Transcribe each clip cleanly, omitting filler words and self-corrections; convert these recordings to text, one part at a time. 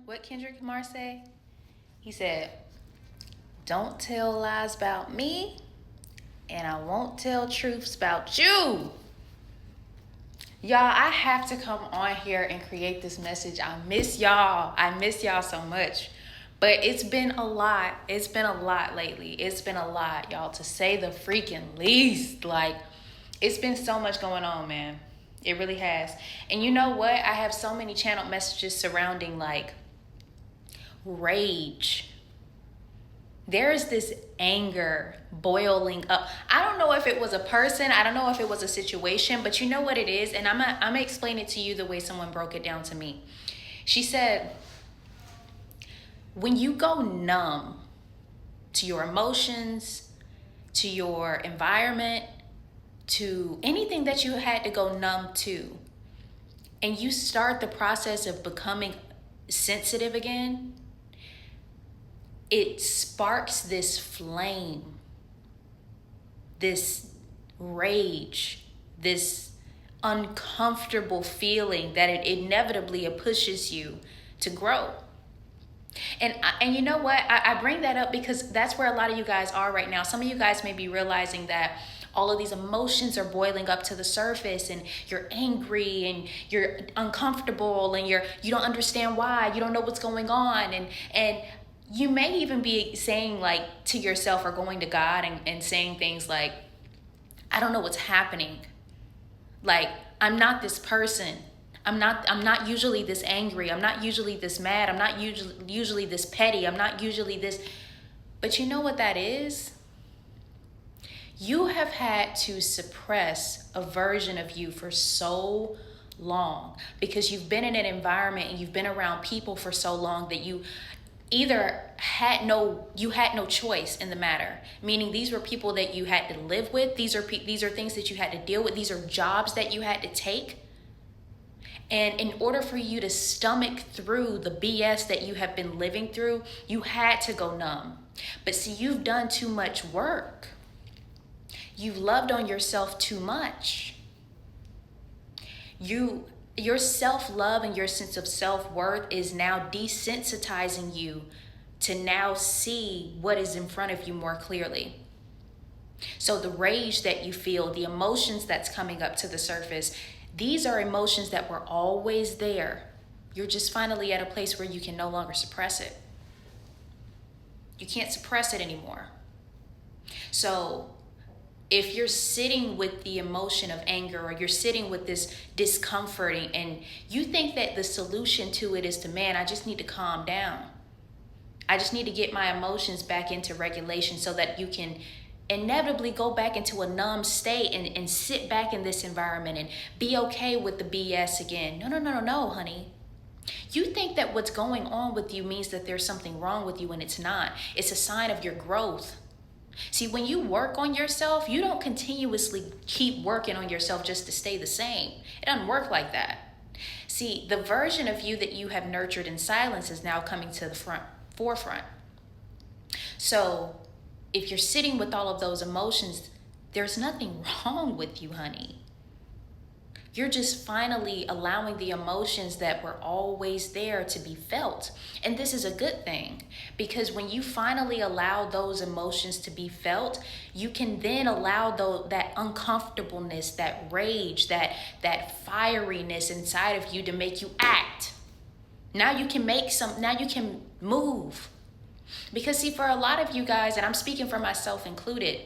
What Kendrick Lamar say? He said, "Don't tell lies about me, and I won't tell truths about you." Y'all, I have to come on here and create this message. I miss y'all. I miss y'all so much. But it's been a lot. It's been a lot lately. It's been a lot, y'all, to say the freaking least. Like, it's been so much going on, man. It really has. And you know what? I have so many channeled messages surrounding, like, rage. There is this anger boiling up. I don't know if it was a person. I don't know if it was a situation, but you know what it is? And I'm gonna explain it to you the way someone broke it down to me. She said, when you go numb to your emotions, to your environment, to anything that you had to go numb to, and you start the process of becoming sensitive again, it sparks this flame, this rage, this uncomfortable feeling that it inevitably pushes you to grow. And you know what? I bring that up because that's where a lot of you guys are right now. Some of you guys may be realizing that all of these emotions are boiling up to the surface, and you're angry and you're uncomfortable and you don't understand why, you don't know what's going on, and you may even be saying, like, to yourself or going to God and saying things like, I don't know what's happening. Like, I'm not this person. I'm not usually this angry. I'm not usually this mad. I'm not usually this petty. I'm not usually this. But you know what that is? You have had to suppress a version of you for so long because you've been in an environment and you've been around people for so long that you either had no choice in the matter, meaning these were people that you had to live with. These are things that you had to deal with. These are jobs that you had to take. And in order for you to stomach through the BS that you have been living through, you had to go numb. But see, you've done too much work. You've loved on yourself too much. Your self-love and your sense of self-worth is now desensitizing you to now see what is in front of you more clearly. So the rage that you feel, the emotions that's coming up to the surface, these are emotions that were always there. You're just finally at a place where you can no longer suppress it. You can't suppress it anymore. So if you're sitting with the emotion of anger, or you're sitting with this discomforting, and you think that the solution to it is to, man, I just need to calm down. I just need to get my emotions back into regulation so that you can inevitably go back into a numb state and sit back in this environment and be okay with the BS again. No, honey. You think that what's going on with you means that there's something wrong with you, and it's not. It's a sign of your growth. See, when you work on yourself, you don't continuously keep working on yourself just to stay the same. It doesn't work like that. See, the version of you that you have nurtured in silence is now coming to the forefront. So if you're sitting with all of those emotions, there's nothing wrong with you, honey. You're just finally allowing the emotions that were always there to be felt. And this is a good thing, because when you finally allow those emotions to be felt, you can then allow that uncomfortableness, that rage, that fieriness inside of you to make you act. Now you can move. Because see, for a lot of you guys, and I'm speaking for myself included,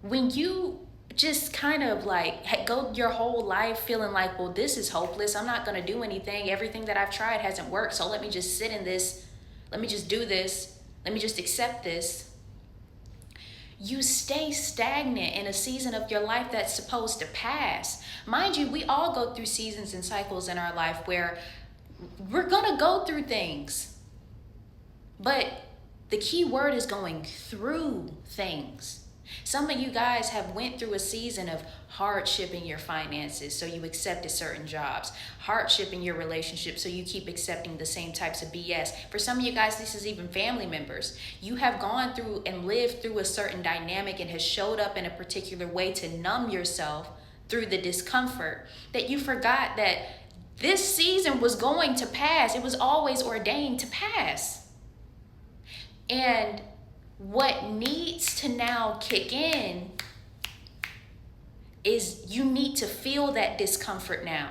when you just kind of like go your whole life feeling like, well, this is hopeless. I'm not going to do anything. Everything that I've tried hasn't worked. So let me just sit in this. Let me just do this. Let me just accept this. You stay stagnant in a season of your life that's supposed to pass. Mind you, we all go through seasons and cycles in our life where we're going to go through things. But the key word is going through things. Some of you guys have went through a season of hardship in your finances, so you accepted certain jobs. Hardship in your relationship, so you keep accepting the same types of BS. For some of you guys, this is even family members. You have gone through and lived through a certain dynamic and has showed up in a particular way to numb yourself through the discomfort, that you forgot that This season was going to pass. It was always ordained to pass. And what needs to now kick in is you need to feel that discomfort now,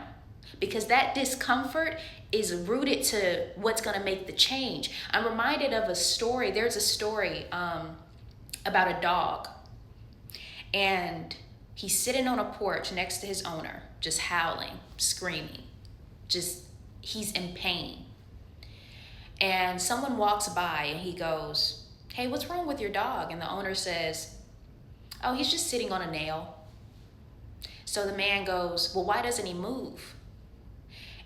because that discomfort is rooted to what's going to make the change. I'm reminded of a story. There's a story about a dog, and he's sitting on a porch next to his owner, just howling, screaming, he's in pain. And someone walks by and he goes, "Hey, what's wrong with your dog?" And the owner says, "Oh, he's just sitting on a nail." So the man goes, "Well, why doesn't he move?"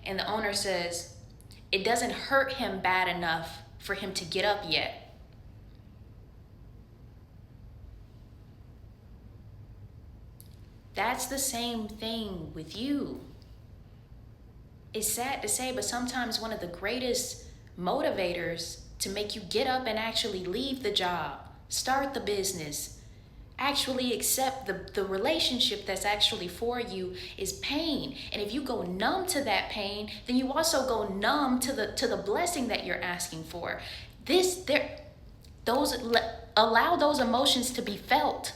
And the owner says, "It doesn't hurt him bad enough for him to get up yet." That's the same thing with you. It's sad to say, but sometimes one of the greatest motivators to make you get up and actually leave the job, start the business, actually accept the relationship that's actually for you is pain. And if you go numb to that pain, then you also go numb to the blessing that you're asking for. Allow those emotions to be felt.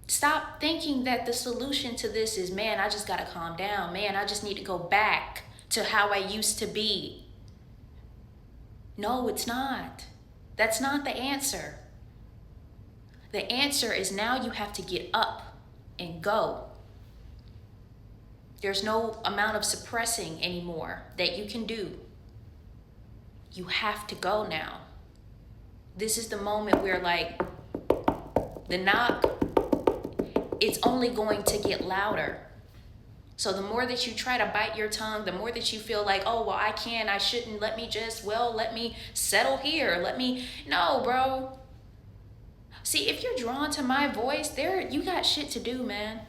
Stop thinking that the solution to this is, man, I just got to calm down. Man, I just need to go back to how I used to be. No, it's not. That's not the answer. The answer is now you have to get up and go. There's no amount of suppressing anymore that you can do. You have to go now. This is the moment where, like, the knock, it's only going to get louder. So the more that you try to bite your tongue, the more that you feel like, oh, well, I shouldn't, let me settle here. No, bro. See, if you're drawn to my voice, you got shit to do, man.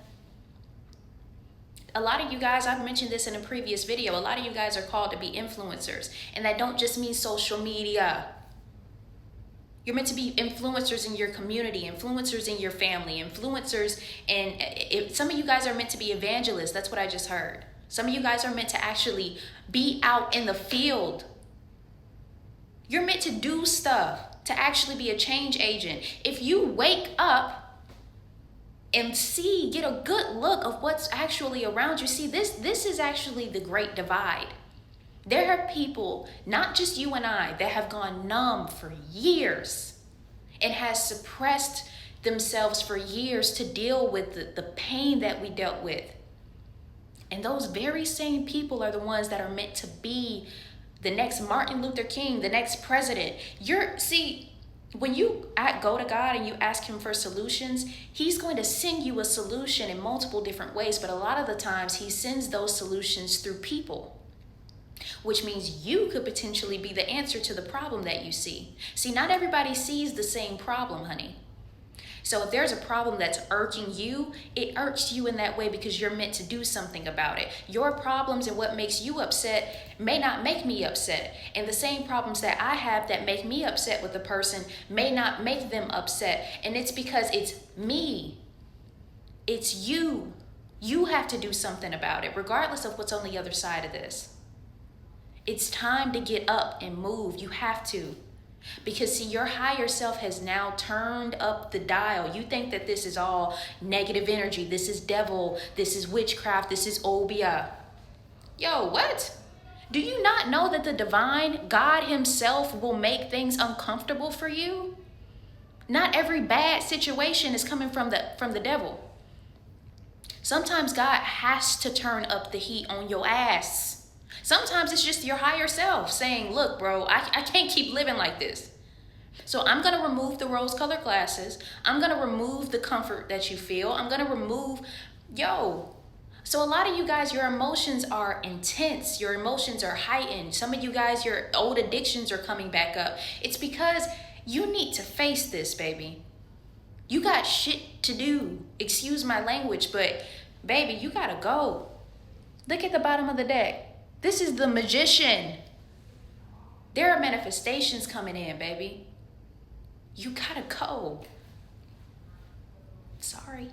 A lot of you guys, I've mentioned this in a previous video, a lot of you guys are called to be influencers. And that don't just mean social media. You're meant to be influencers in your community, influencers in your family, influencers, and some of you guys are meant to be evangelists. That's what I just heard. Some of you guys are meant to actually be out in the field. You're meant to do stuff, to actually be a change agent. If you wake up and get a good look of what's actually around you, see, this is actually the great divide. There are people, not just you and I, that have gone numb for years and has suppressed themselves for years to deal with the pain that we dealt with. And those very same people are the ones that are meant to be the next Martin Luther King, the next president. When you go to God and you ask him for solutions, he's going to send you a solution in multiple different ways, but a lot of the times he sends those solutions through people, which means you could potentially be the answer to the problem that you see. See, not everybody sees the same problem, honey. So if there's a problem that's irking you, it irks you in that way because you're meant to do something about it. Your problems and what makes you upset may not make me upset. And the same problems that I have that make me upset with the person may not make them upset. And it's because it's me. It's you. You have to do something about it, regardless of what's on the other side of this. It's time to get up and move. You have to. Because see, your higher self has now turned up the dial. You think that this is all negative energy. This is devil. This is witchcraft. This is obia. Yo, what? Do you not know that the divine God himself will make things uncomfortable for you? Not every bad situation is coming from the devil. Sometimes God has to turn up the heat on your ass. Sometimes it's just your higher self saying, look, bro, I can't keep living like this. So I'm going to remove the rose-colored glasses. I'm going to remove the comfort that you feel. I'm going to remove, So a lot of you guys, your emotions are intense. Your emotions are heightened. Some of you guys, your old addictions are coming back up. It's because you need to face this, baby. You got shit to do. Excuse my language, but baby, you got to go. Look at the bottom of the deck. This is the Magician. There are manifestations coming in, baby. You gotta go. Sorry.